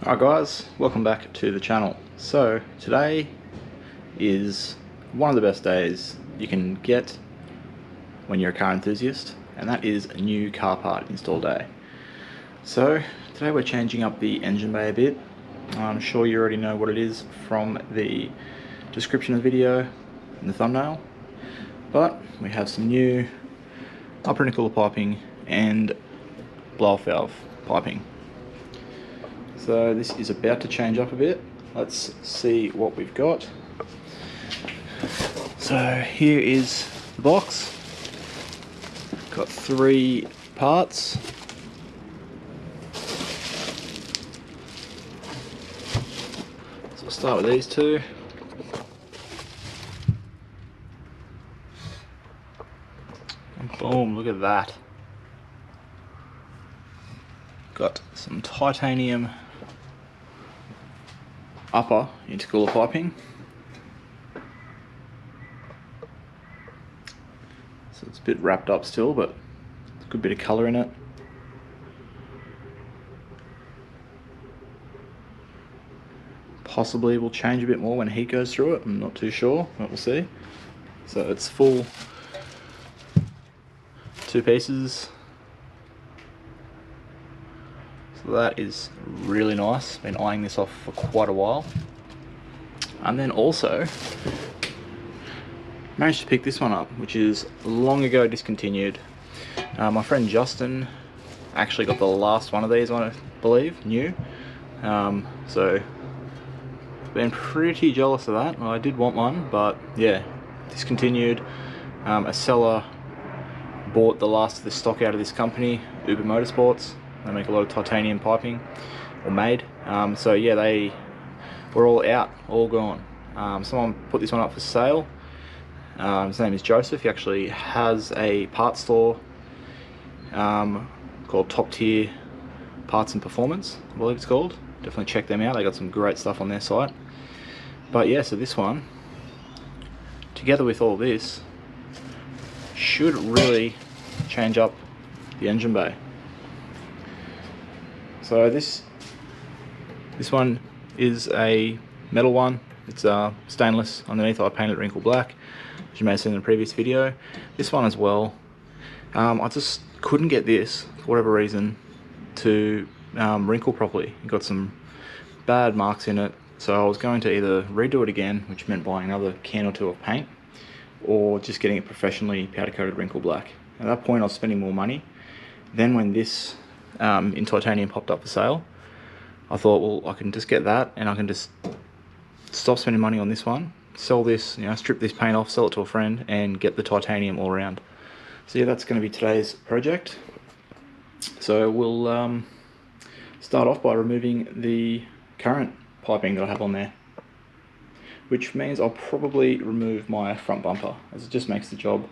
Alright guys, welcome back to the channel. So today is one of the best days you can get when you're a car enthusiast, and that is a new car part install day. So today we're changing up the engine bay a bit. I'm sure you already know what it is from the description of the video and the thumbnail, but we have some new upper intercooler piping and blow-off valve piping. So this is about to change up a bit. Let's see what we've got. So here is the box. Got 3 parts. So we'll start with these 2. And boom, look at that. Got some titanium upper intercooler piping. So it's a bit wrapped up still, but a good bit of colour in it. Possibly will change a bit more when heat goes through it, I'm not too sure, but we'll see. So it's full 2 pieces. So that is really nice. Been eyeing this off for quite a while. And then also managed to pick this one up, which is long ago discontinued. My friend Justin actually got the last one of these, I believe, new. So been pretty jealous of that. Well, I did want one, but yeah, discontinued. A seller bought the last of the stock out of this company, Uber Motorsports. They make a lot of titanium piping, or made. So yeah, they were all out, all gone. Someone put this one up for sale. His name is Joseph. He actually has a parts store called Top Tier Parts and Performance, I believe it's called. Definitely check them out. They got some great stuff on their site. But yeah, so this one, together with all this, should really change up the engine bay. So this one is a metal one. It's stainless underneath. I painted it wrinkle black, as you may have seen in the previous video. This one as well. I just couldn't get this, for whatever reason, to wrinkle properly. It got some bad marks in it, so I was going to either redo it again, which meant buying another can or 2 of paint, or just getting it professionally powder coated wrinkle black. At that point I was spending more money. Then when this in titanium popped up for sale, I thought, well, I can just get that and I can just stop spending money on this one, sell this, strip this paint off, sell it to a friend, and get the titanium all around. So yeah, that's going to be today's project. So we'll start off by removing the current piping that I have on there, which means I'll probably remove my front bumper, as it just makes the job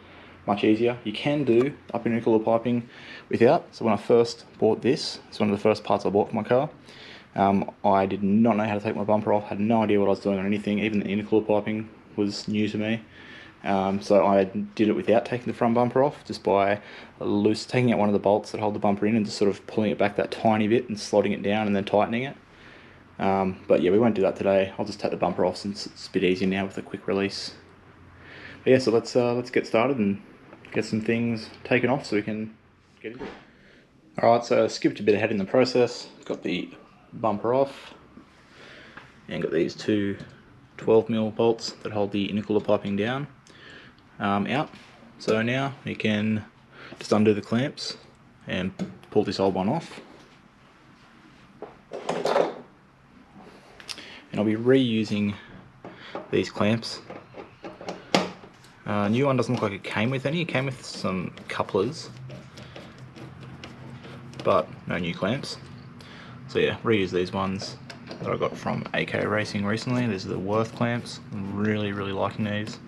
much easier. You can do upper intercooler piping without. So when I first bought this, it's one of the first parts I bought for my car. I did not know how to take my bumper off, had no idea what I was doing on anything. Even the intercooler piping was new to me. So I did it without taking the front bumper off, just by taking out one of the bolts that hold the bumper in and just sort of pulling it back that tiny bit and slotting it down and then tightening it. But yeah, we won't do that today. I'll just take the bumper off since it's a bit easier now with a quick release. But yeah, so let's get started and get some things taken off so we can get into it. Alright, so I skipped a bit ahead in the process. Got the bumper off and got these 2 12mm bolts that hold the intercooler piping down out. So now we can just undo the clamps and pull this old one off. And I'll be reusing these clamps. New one doesn't look like it came with any. It came with some couplers, but no new clamps. So yeah, reuse these ones that I got from AK Racing recently. These are the Worth clamps. I'm really liking these.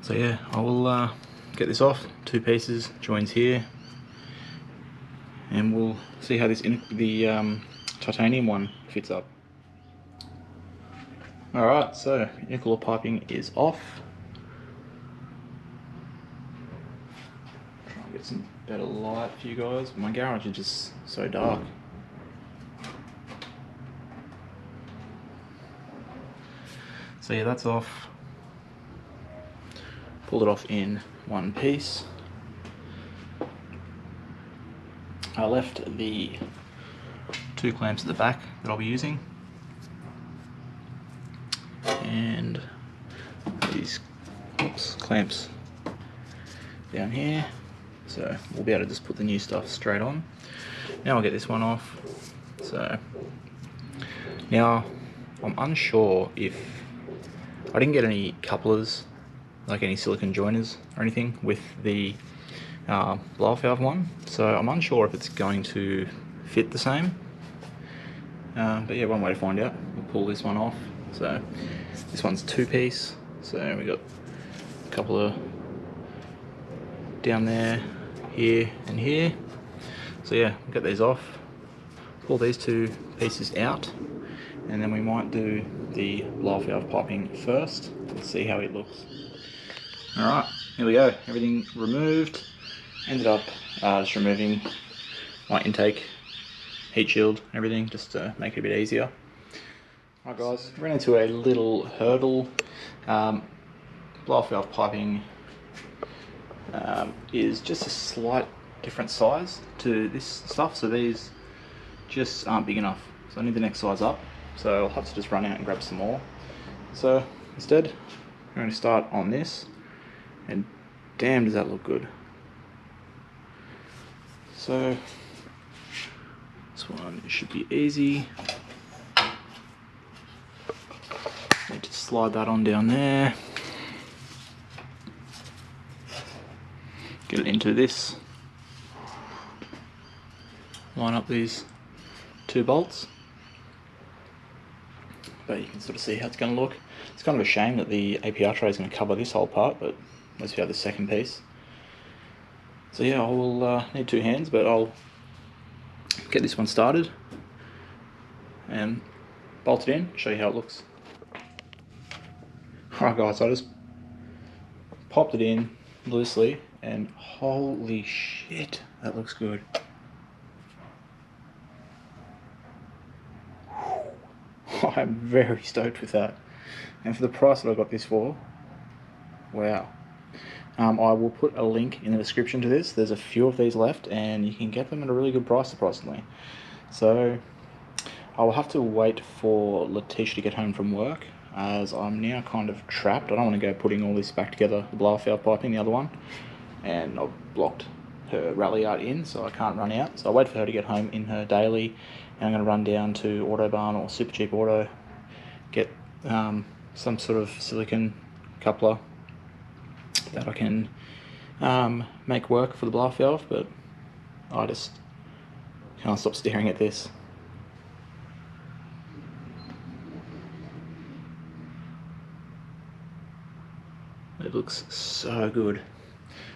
So yeah, I will get this off. 2 pieces, joins here, and we'll see how the titanium one fits up. Alright, so intercooler piping is off. Try and get some better light for you guys. My garage is just so dark. So yeah, that's off. Pulled it off in one piece. I left the 2 clamps at the back that I'll be using, and these clamps down here, so we'll be able to just put the new stuff straight on. Now I'll get this one off. So now I'm unsure if I didn't get any couplers, like any silicone joiners or anything with the blow-off valve one, so I'm unsure if it's going to fit the same. But yeah, one way to find out. We'll pull this one off. So this one's 2-piece, so we got a couple of down there, here and here. So yeah, we'll get these off, pull these 2 pieces out, and then we might do the blow-off valve piping first. Let's see how it looks. Alright, here we go. Everything removed. Ended up just removing my intake, heat shield, everything, just to make it a bit easier. Alright guys, ran into a little hurdle. Blow-off valve piping is just a slight different size to this stuff, so these just aren't big enough. So I need the next size up, so I'll have to just run out and grab some more. So instead, I'm going to start on this, and damn does that look good. So this one should be easy. Need to slide that on down there. Get it into this. Line up these 2 bolts. But you can sort of see how it's going to look. It's kind of a shame that the APR tray is going to cover this whole part, but let's have the second piece. So yeah, I will need 2 hands, but I'll get this one started and bolt it in, show you how it looks. Alright guys, so I just popped it in loosely, and holy shit, that looks good. I'm very stoked with that, and for the price that I got this for, wow. I will put a link in the description to this. There's a few of these left, and you can get them at a really good price, surprisingly. So I will have to wait for Letitia to get home from work, as I'm now kind of trapped. I don't want to go putting all this back together, the blow-off valve piping, the other one, and I've blocked her rally yard in, so I can't run out. So I'll wait for her to get home in her daily, and I'm going to run down to Autobarn or Super Cheap Auto, get some sort of silicone coupler that I can make work for the blow-off valve, but I just can't stop staring at this. It looks so good.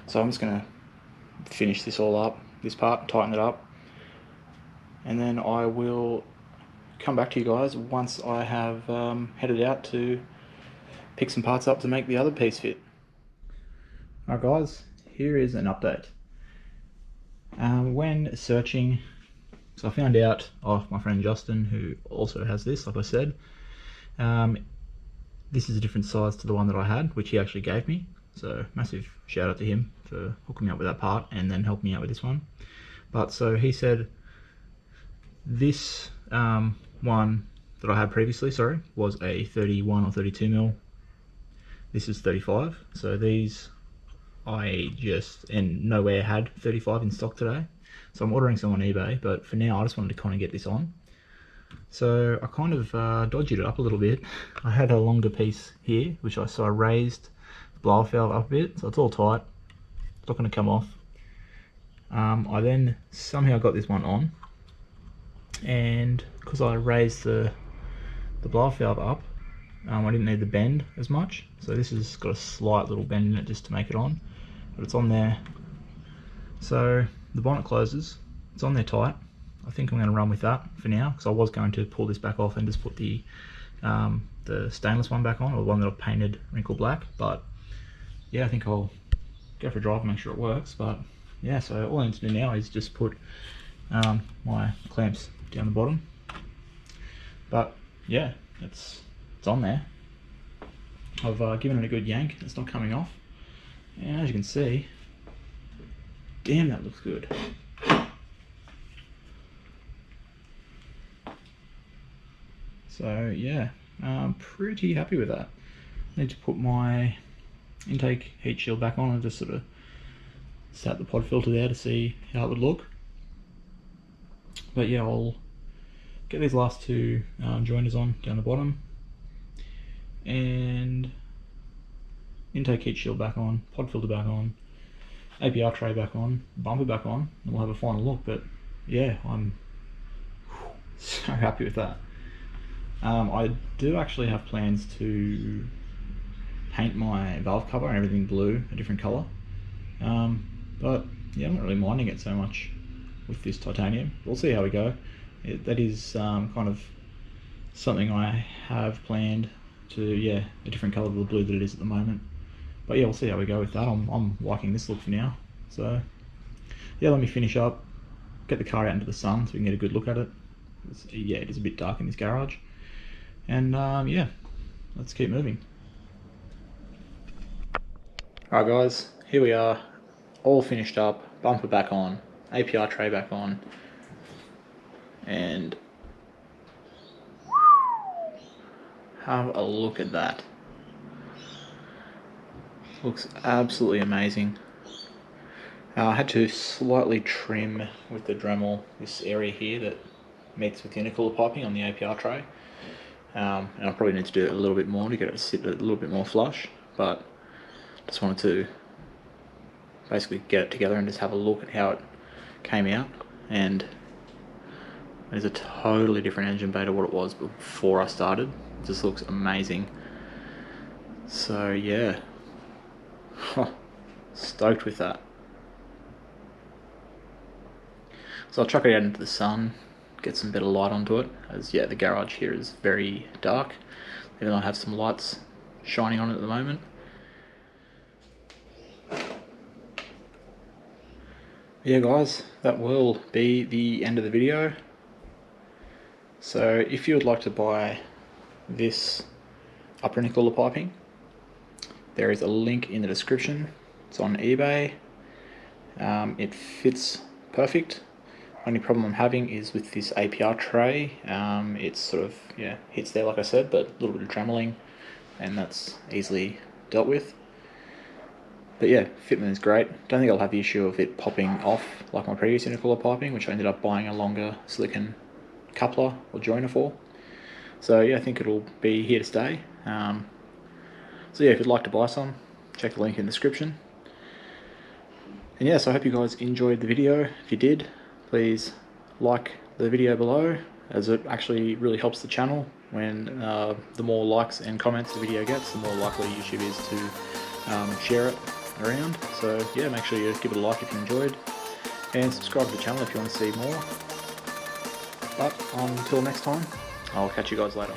So I'm just going to finish this all up, this part, tighten it up, and then I will come back to you guys once I have headed out to pick some parts up to make the other piece fit. Alright guys, here is an update. When searching, so I found out off my friend Justin, who also has this, like I said. This is a different size to the one that I had, which he actually gave me. So massive shout out to him for hooking me up with that part and then helping me out with this one. But so he said this one that I had previously, sorry, was a 31 or 32 mil. This is 35. So these I just, and nowhere had 35 in stock today. So I'm ordering some on eBay, but for now I just wanted to kind of get this on. So I kind of dodged it up a little bit. I had a longer piece here, which I raised the blow-off valve up a bit, so it's all tight. It's not going to come off. I then somehow got this one on, and because I raised the blow-off valve up, I didn't need the bend as much. So this has got a slight little bend in it just to make it on, but it's on there. So the bonnet closes, it's on there tight. I think I'm going to run with that for now, because I was going to pull this back off and just put the stainless one back on, or the one that I've painted wrinkle black. But yeah, I think I'll go for a drive and make sure it works. But yeah, so all I need to do now is just put my clamps down the bottom. But yeah, it's on there. I've given it a good yank. It's not coming off, and as you can see, damn, that looks good. So yeah, I'm pretty happy with that. I need to put my intake heat shield back on and just sort of set the pod filter there to see how it would look. But yeah, I'll get these last two joiners on down the bottom, and intake heat shield back on, pod filter back on, APR tray back on, bumper back on, and we'll have a final look. But yeah, I'm so happy with that. I do actually have plans to paint my valve cover and everything blue, a different colour. But yeah, I'm not really minding it so much with this titanium. We'll see how we go. That is kind of something I have planned to, yeah, a different colour of the blue that it is at the moment. But yeah, we'll see how we go with that. I'm liking this look for now. So yeah, let me finish up, get the car out into the sun so we can get a good look at it. Yeah, it is a bit dark in this garage. And yeah, let's keep moving. Alright guys, here we are, all finished up, bumper back on, APR tray back on, and have a look at that. Looks absolutely amazing. I had to slightly trim with the Dremel this area here that meets with the intercooler piping on the APR tray. And I probably need to do it a little bit more to get it to sit a little bit more flush, but just wanted to basically get it together and just have a look at how it came out. And it's a totally different engine bay to what it was before I started. It just looks amazing. So yeah, stoked with that. So I'll chuck it out into the sun, get some better light onto it, as yeah, the garage here is very dark, even though I have some lights shining on it at the moment. Yeah guys, that will be the end of the video. So if you would like to buy this upper intercooler piping, there is a link in the description. It's on eBay. It fits perfect. Only problem I'm having is with this APR tray. It's sort of, yeah, hits there like I said, but a little bit of tremoling, and that's easily dealt with. But yeah, fitment is great. Don't think I'll have the issue of it popping off like my previous intercooler piping, which I ended up buying a longer silicon coupler or joiner for. So yeah, I think it'll be here to stay. So yeah, if you'd like to buy some, check the link in the description. And yeah, so I hope you guys enjoyed the video. If you did, please like the video below, as it actually really helps the channel. When the more likes and comments the video gets, the more likely YouTube is to share it around. So yeah, make sure you give it a like if you enjoyed, and subscribe to the channel if you want to see more. But until next time, I'll catch you guys later.